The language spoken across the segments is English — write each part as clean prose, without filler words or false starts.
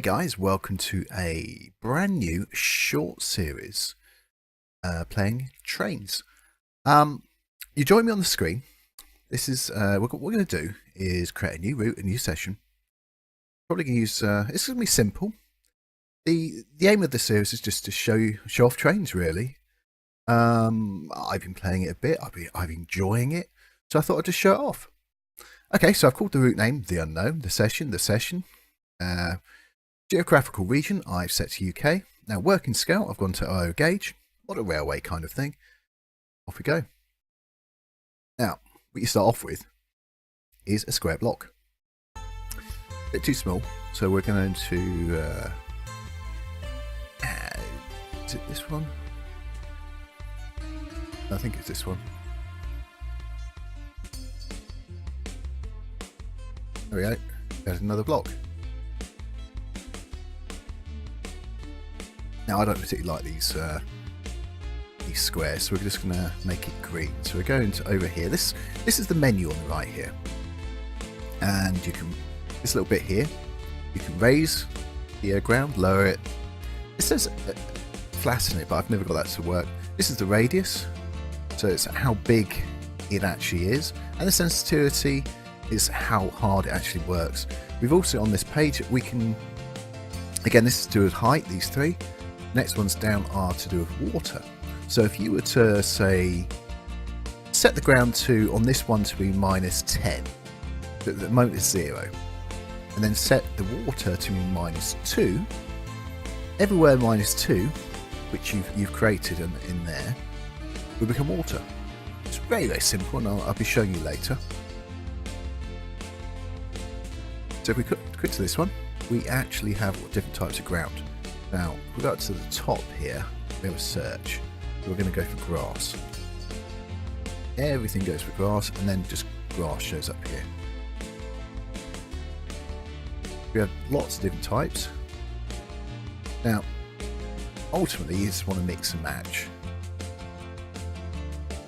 guys, welcome to a brand new short series playing trains. You join me on the screen. This is what we're going to do is create a new route, a new session. Probably going to use it's going to be simple. The aim of the series is just to show off trains, really. I've been playing it a bit. I've been enjoying it, so I thought I'd just show it off. Okay, so I've called the route name The Unknown, the session. Geographical region I've set to UK. Now working scale I've gone to IO gauge, what a railway kind of thing. Off we go. Now what you start off with is a square block. A bit too small, so we're going to is it this one? I think it's this one. There we go. There's another block. Now I don't particularly like these squares, so we're just going to make it green. So we're going to over here. This is the menu on the right here, and you can this little bit here. You can raise the ground, lower it. It says flatten it, but I've never got that to work. This is the radius, so it's how big it actually is, and the sensitivity is how hard it actually works. We've also on this page we can, again, this is to do with height. These three. Next ones down are to do with water. So if you were to say set the ground to on this one to be -10, but at the moment it's 0, and then set the water to be -2, everywhere -2, which you've created in there, will become water. It's very, very simple, and I'll be showing you later. So if we click to this one, we actually have different types of ground. Now, if we go up to the top here, we have a search. We're going to go for grass. Everything goes for grass, and then just grass shows up here. We have lots of different types. Now, ultimately, you just want to mix and match.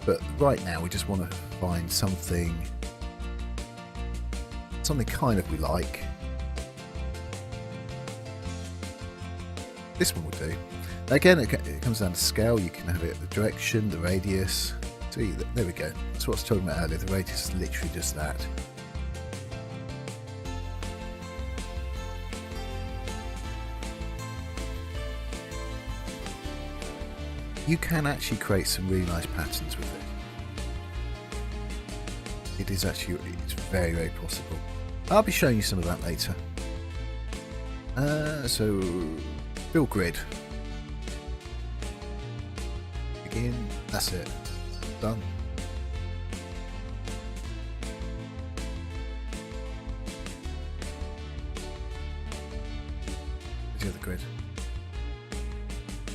But right now, we just want to find something kind of we like. This one will do. Again, it comes down to scale. You can have it the direction, the radius. See, there we go. That's what I was talking about earlier. The radius is literally just that. You can actually create some really nice patterns with it. It is actually, it's very, very possible. I'll be showing you some of that later. So build grid. Begin. That's it. Done. Where's the other grid?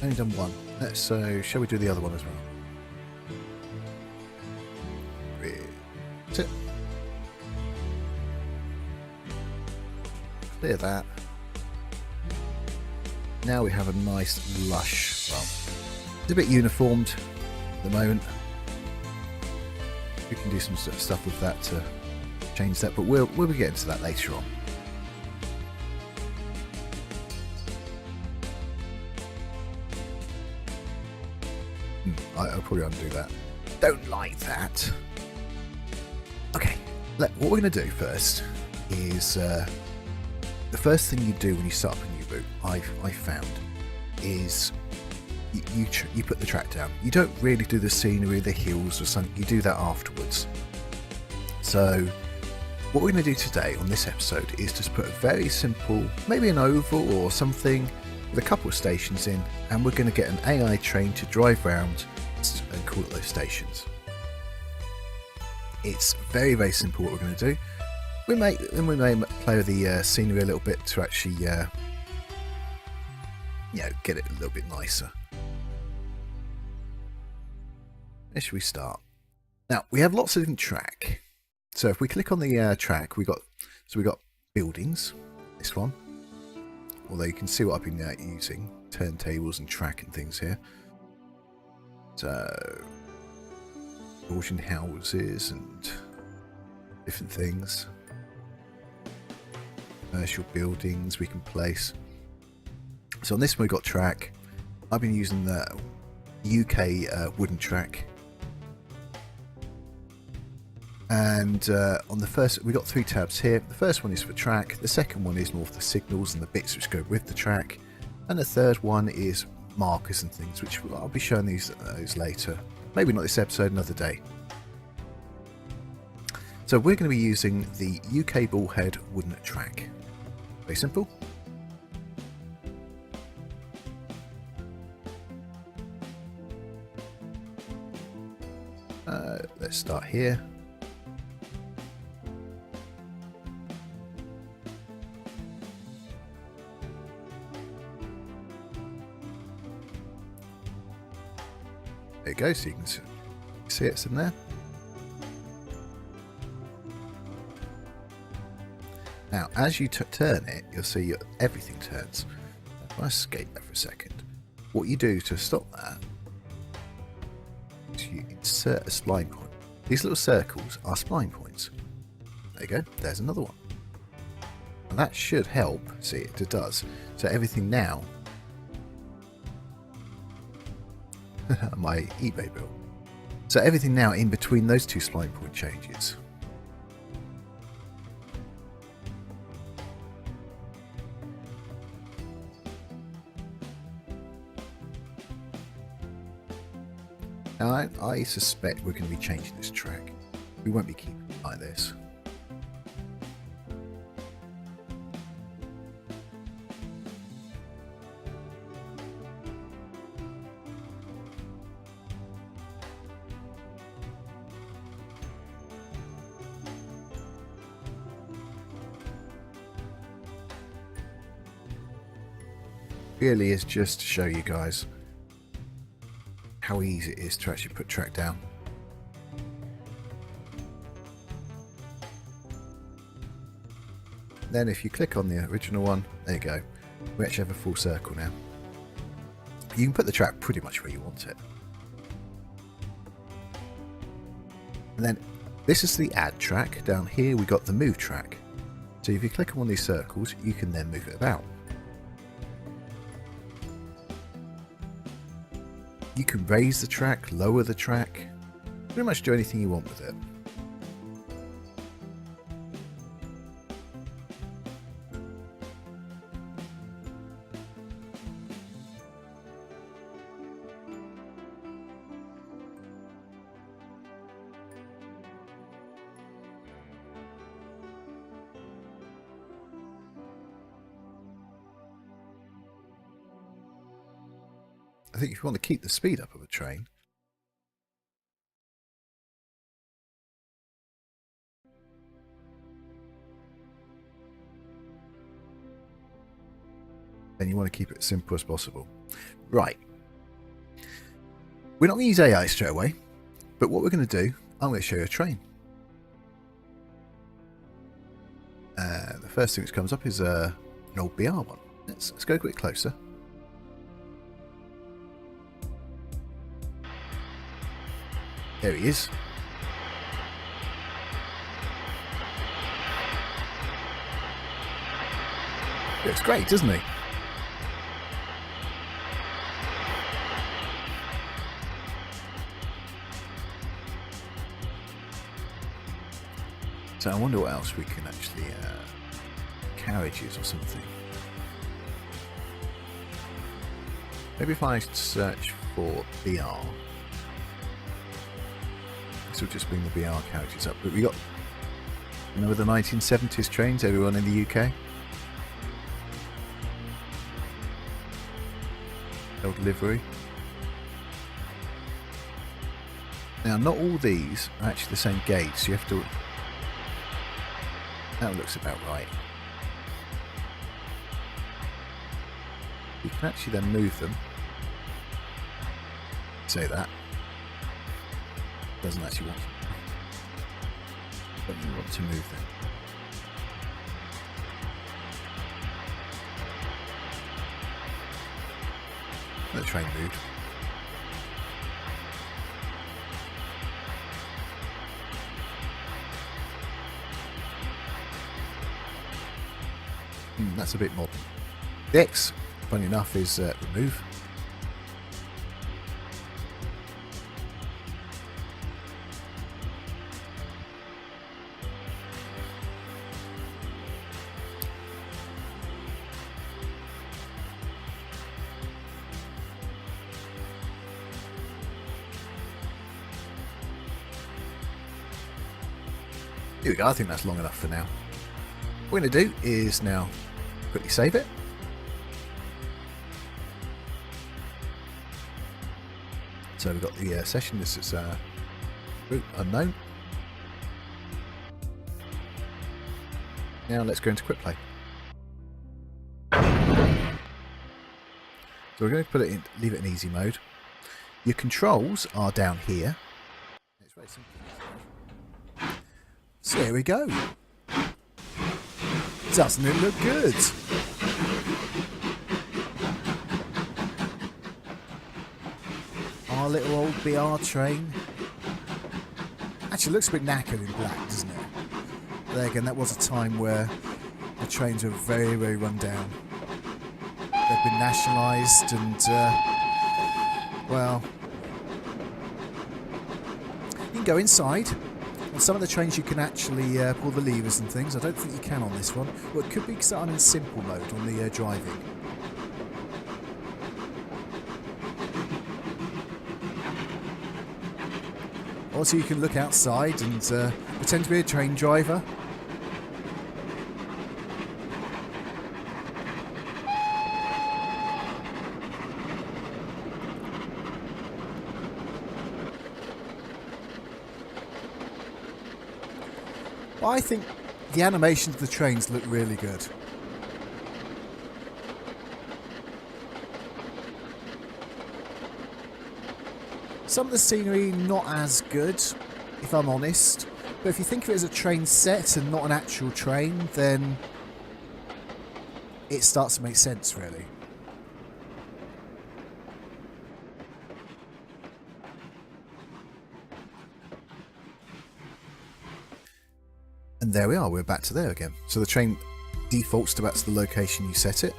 Only done one. So shall we do the other one as well? Grid. That's it. Clear that. Now we have a nice lush, well, it's a bit uniformed at the moment. We can do some stuff with that to change that, but we'll be getting to that later on. I'll probably undo that. Don't like that. Okay, what we're going to do first is the first thing you do when you start up a new route, I've found, is you put the track down. You don't really do the scenery, the hills or something. You do that afterwards. So what we're going to do today on this episode is just put a very simple, maybe an oval or something with a couple of stations in, and we're going to get an AI train to drive around and call it those stations. It's very, very simple what we're going to do. We may play with the scenery a little bit to actually, get it a little bit nicer. Where should we start? Now we have lots of different track. So if we click on the track, we got buildings. This one. Although you can see what I've been using turntables and track and things here. So auction houses and different things. Commercial buildings we can place. So on this one we've got track. I've been using the UK wooden track. And on the first, we've got 3 tabs here. The first one is for track, the second one is more for the signals and the bits which go with the track, and the third one is markers and things, which I'll be showing those later. Maybe not this episode, another day. So we're going to be using the UK bullhead wooden track. Very simple. Let's start here. There you go, so you can see it's in there. Now, as you turn it, you'll see everything turns. If I escape that for a second, what you do to stop that is you insert a spline point. These little circles are spline points. There you go, there's another one. And that should help, see it does. So everything now, my eBay bill. So everything now in between those 2 spline point changes. Now I suspect we're going to be changing this track. We won't be keeping it like this. Really is just to show you guys how easy it is to actually put track down. Then if you click on the original one, there you go. We actually have a full circle now. You can put the track pretty much where you want it. And then this is the add track. Down here we got the move track. So if you click on one of these circles, you can then move it about. You can raise the track, lower the track, pretty much do anything you want with it. I think if you want to keep the speed up of a train, then you want to keep it as simple as possible. Right. We're not going to use AI straight away, but what we're going to do, I'm going to show you a train. The first thing which comes up is an old BR one. Let's go a bit closer. There he is. Looks great, doesn't he? So I wonder what else we can actually carriages or something. Maybe if I search for BR. This will just bring the BR carriages up. But we got, remember the 1970s trains, everyone in the UK? Old livery. Now, not all these are actually the same gauge, so you have to... That looks about right. You can actually then move them. Say that. Doesn't actually want to. Don't you want to move them? The train moved. That's a bit modern. The X funny enough, is remove. Here we go, I think that's long enough for now. What we're going to do is now quickly save it. So we've got the session, this is route unknown. Now let's go into quick play. So we're going to put it in, leave it in easy mode. Your controls are down here. It's very simple. So here we go. Doesn't it look good? Our little old BR train. Actually, looks a bit knackered in black, doesn't it? There again, that was a time where the trains were very, very run down. They've been nationalised and, well, you can go inside. On some of the trains you can actually pull the levers and things. I don't think you can on this one. Well, it could be because I'm in simple mode on the driving. Also, you can look outside and pretend to be a train driver. Well, I think the animations of the trains look really good. Some of the scenery not as good, if I'm honest. But if you think of it as a train set and not an actual train, then it starts to make sense, really. And there we are, we're back to there again. So the train defaults to back to the location you set it.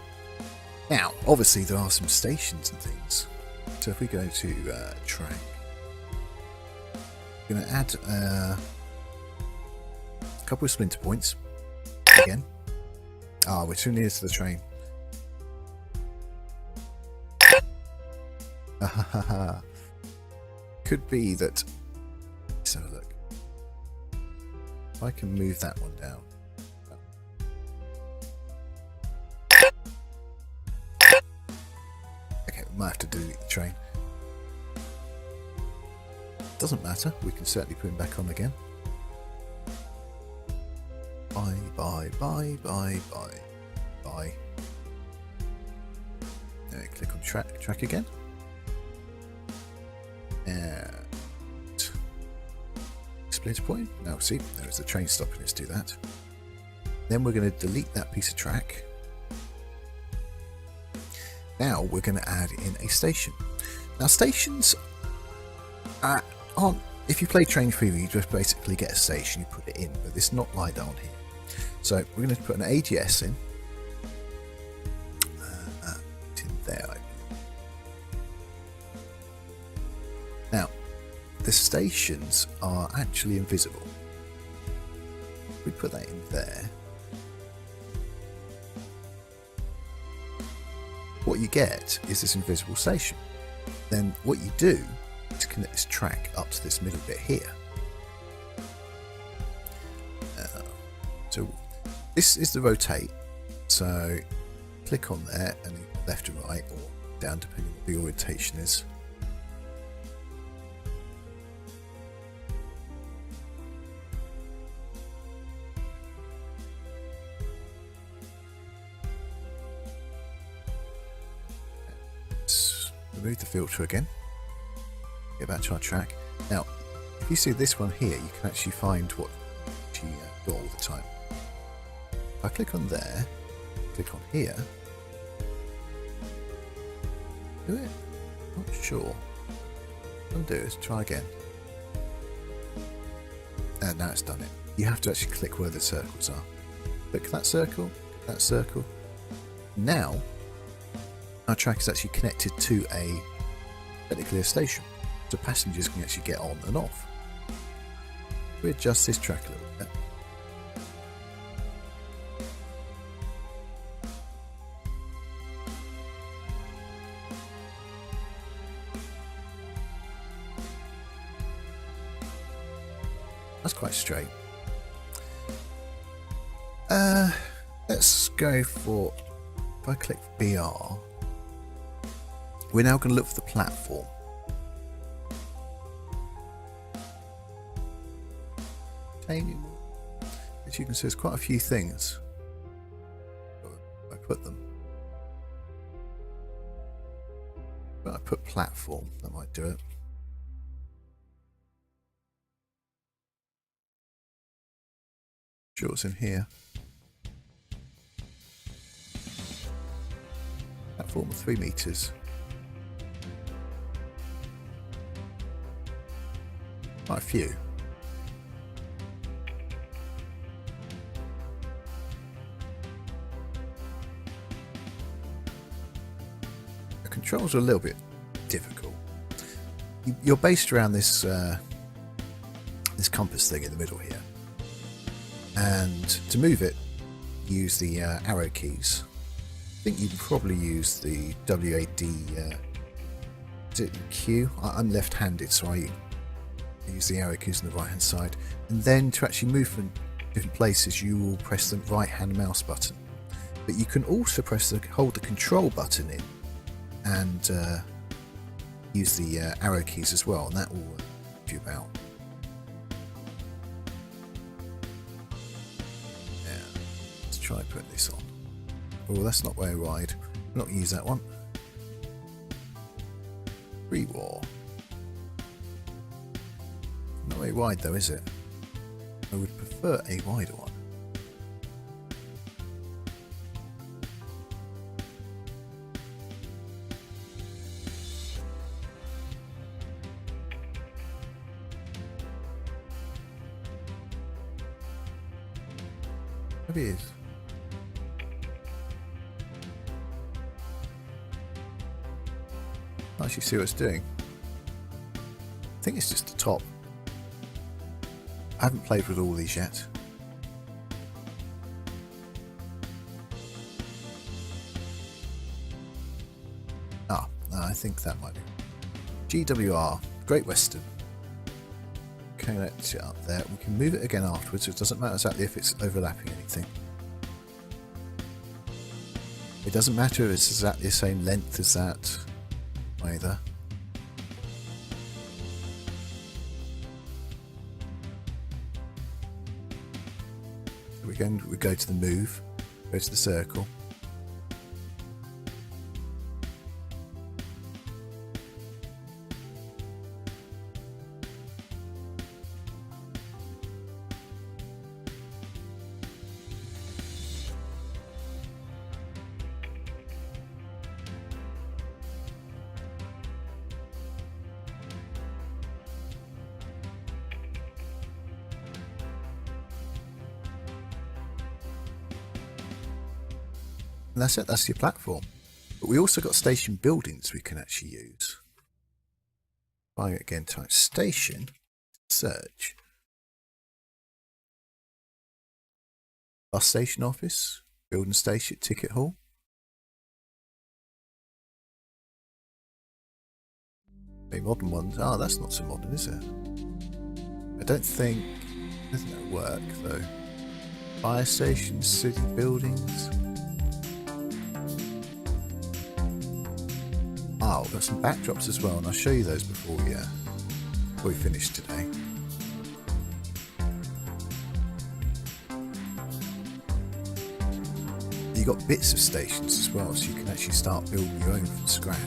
Now, obviously there are some stations and things. So if we go to train, we're going to add a couple of splinter points again. Ah, we're too near to the train. Could be that. Let's have a look. If I can move that one down. Okay, we might have to delete the train. Doesn't matter, we can certainly put him back on again. Bye, bye, bye, bye, bye, bye. There, click on track again. And splinter point. Now see, there's the train stopping us do that. Then we're going to delete that piece of track. Now we're going to add in a station. Now stations aren't, if you play Train 3, you just basically get a station, you put it in, but it's not like that on here. So we're going to put an AGS in. It's in there, I believe. Now, the stations are actually invisible. We put that in there. What you get is this invisible station. Then what you do is connect this track up to this middle bit here. So this is the rotate. So click on there and left to right or down depending on what the orientation is. Remove the filter again. Get back to our track. Now, if you see this one here, you can actually find what you got all the time. If I click on there, click on here, do it? Not sure. Undo it, try again. And now it's done it. You have to actually click where the circles are. Click that circle, that circle. Now, our track is actually connected to technically a station, so passengers can actually get on and off. We adjust this track a little bit. That's quite straight. Let's go for, if I click BR, we're now going to look for the platform. As you can see, there's quite a few things. I put them. But I put platform, that might do it. Sure, it's in here. Platform of 3 meters. Quite a few. The controls are a little bit difficult. You're based around this this compass thing in the middle here, and to move it, use the arrow keys. I think you'd probably use the WAD. Is it Q? I'm left-handed, so I use the arrow keys on the right-hand side. And then to actually move from different places, you will press the right-hand mouse button. But you can also hold the control button in and use the arrow keys as well, and that will move you about. Yeah, let's try putting this on. Oh, that's not where I ride. I'm not going to use that one. Free war. Not very wide though, is it? I would prefer a wider one. Maybe it is. Actually see what it's doing. I think it's just the top. I haven't played with all these yet. No, I think that might be GWR, Great Western. Okay, let's it up there. We can move it again afterwards, so it doesn't matter exactly if it's overlapping anything. It doesn't matter if it's exactly the same length as that either. We go to the move, go to the circle. And that's it, that's your platform. But we also got station buildings we can actually use. If I again type station, search. Bus station office, building station, ticket hall. A modern one. Oh, that's not so modern, is it? I don't think that'll work though. Fire stations, city buildings. Oh, we've got some backdrops as well, and I'll show you those before we finish today. You've got bits of stations as well, so you can actually start building your own from scratch.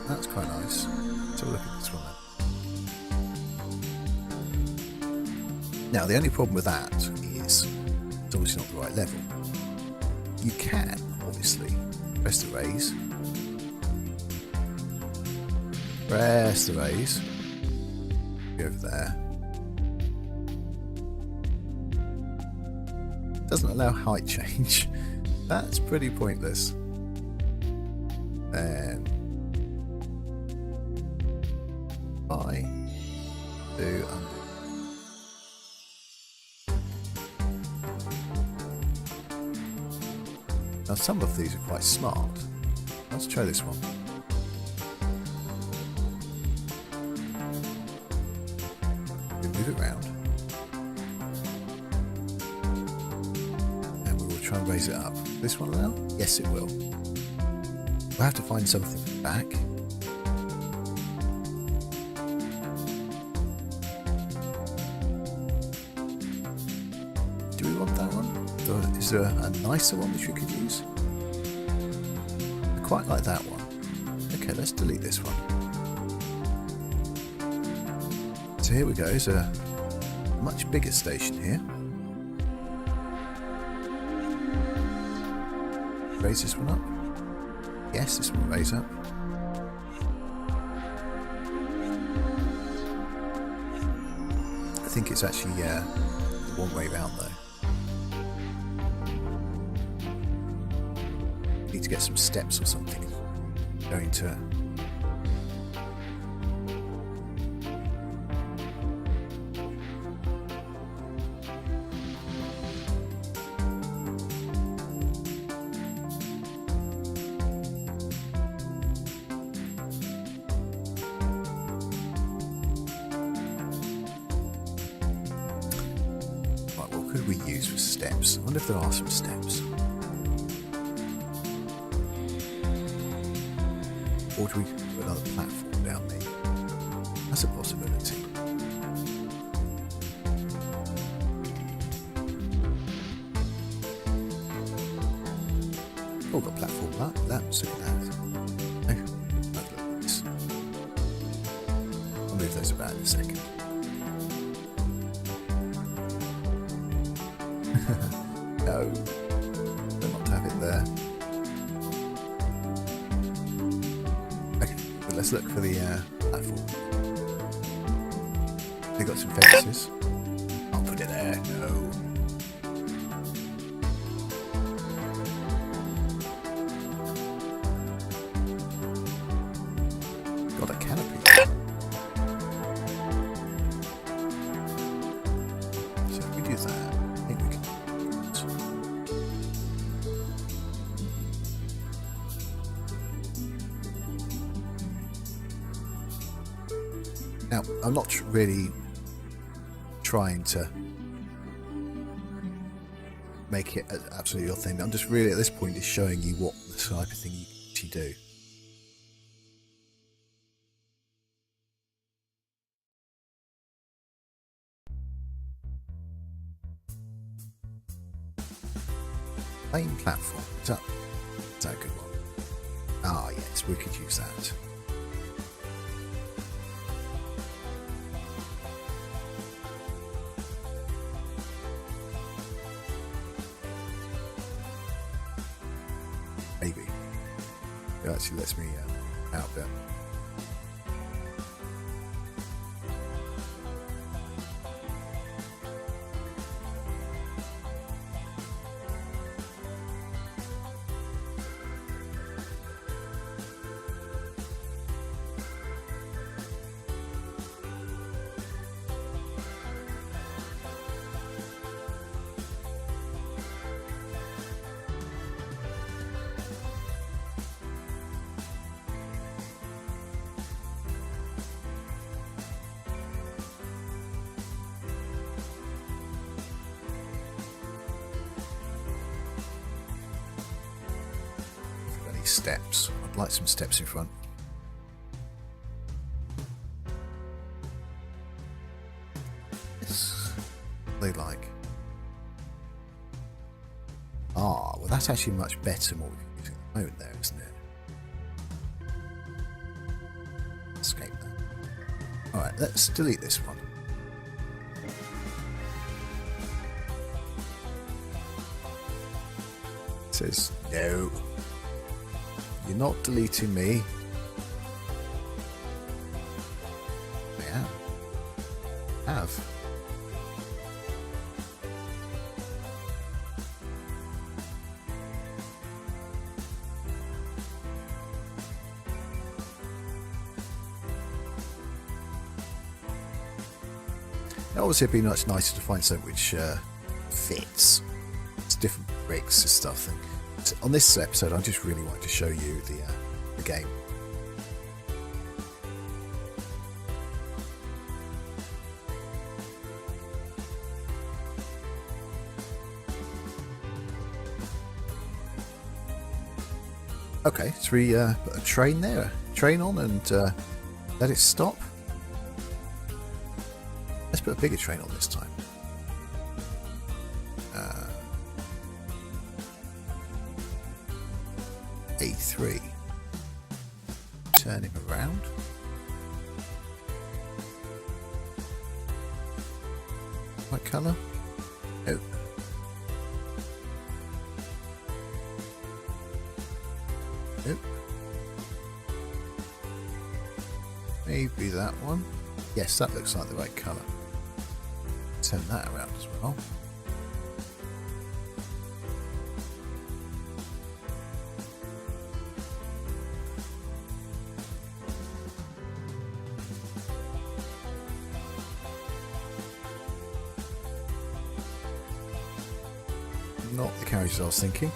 That's quite nice. Let's have a look at this one then. Now, the only problem with that is it's obviously not the right level. You can, obviously, press the raise, Press the raise. Go over there. Doesn't allow height change. That's pretty pointless. Then I do undo. Now some of these are quite smart. Let's try this one. We move it round. And we will try and raise it up. This one now? Yes, it will. We'll have to find something back. Do we want that one? Or is there a nicer one which we could use? I quite like that one. Okay, let's delete this one. So here we go. There's a much bigger station here. Raise this one up. Yes, this one will raise up. I think it's actually one way round though. Need to get some steps or something going to it. Right, what could we use for steps? I wonder if there are some steps. Or do we put another platform down there? That's a possibility. Oh, got a platform lamps, look at that. No, look at this. I'll move those about in a second. No, don't want to have it there. Let's look for the platform. They got some fences. I'll put it there. No. Got a canopy. So if we do that, I think we can. Now, I'm not really trying to make it absolutely your thing. I'm just really at this point just showing you what the type of thing you can actually do. Main platform. Is that a good one? Ah, yes, we could use that. Maybe. It actually lets me out there. Steps. I'd like some steps in front. Yes, they like. Ah, well, that's actually much better than what we're using at the moment, there, isn't it? Escape that. All right, let's delete this one. It says no. You're not deleting me. have. Now, obviously it'd be much nicer to find something which fits. It's different bricks and stuff. And on this episode, I just really wanted to show you the game. Okay, so we put a train there, train on, and let it stop. Let's put a bigger train on this time. A3. Turn him around. What colour? Oh. Nope. Maybe that one. Yes, that looks like the right colour. Turn that around as well. Not the carriages I was thinking.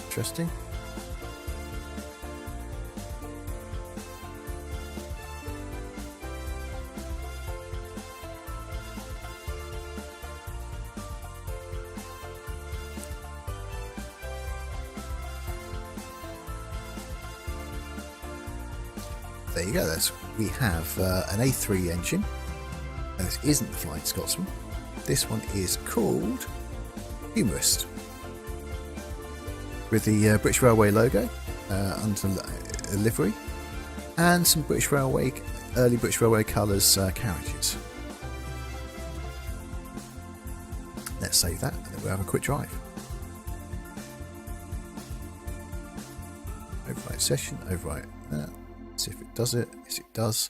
Interesting. There you go. We have an A3 engine. And this isn't the Flying Scotsman. This one is called Humorist, with the British Railway logo under a livery, and some British Railway, early British Railway colours carriages. Let's save that, and then we'll have a quick drive. Overwrite session, overwrite that. See if it does it. Yes, it does.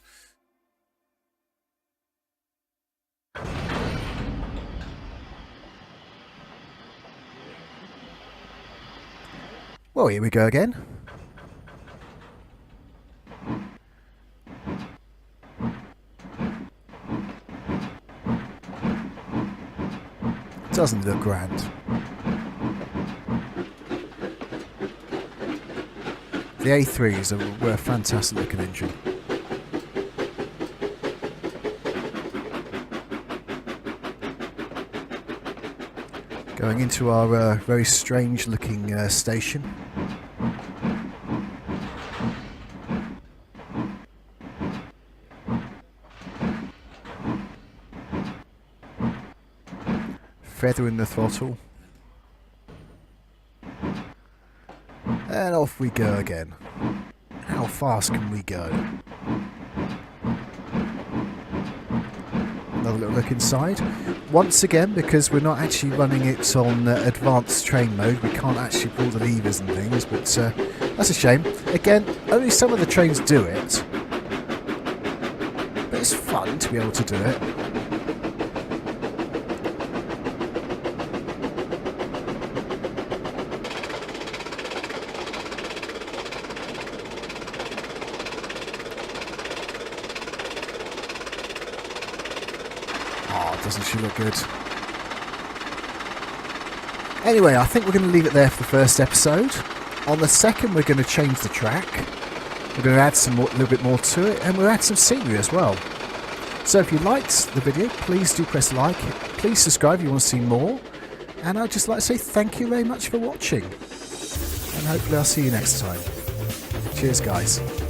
Well, here we go again. Doesn't look grand. The A3s were a fantastic looking engine. Going into our very strange looking station. Feather in the throttle. And off we go again. How fast can we go? Another little look inside. Once again, because we're not actually running it on advanced train mode, we can't actually pull the levers and things, but that's a shame. Again, only some of the trains do it, but it's fun to be able to do it. Doesn't she look good? Anyway, I think we're going to leave it there for the first episode. On the second, we're going to change the track. We're going to add a little bit more to it, and we'll add some scenery as well. So if you liked the video, please do press like. Please subscribe if you want to see more. And I'd just like to say thank you very much for watching. And hopefully I'll see you next time. Cheers, guys.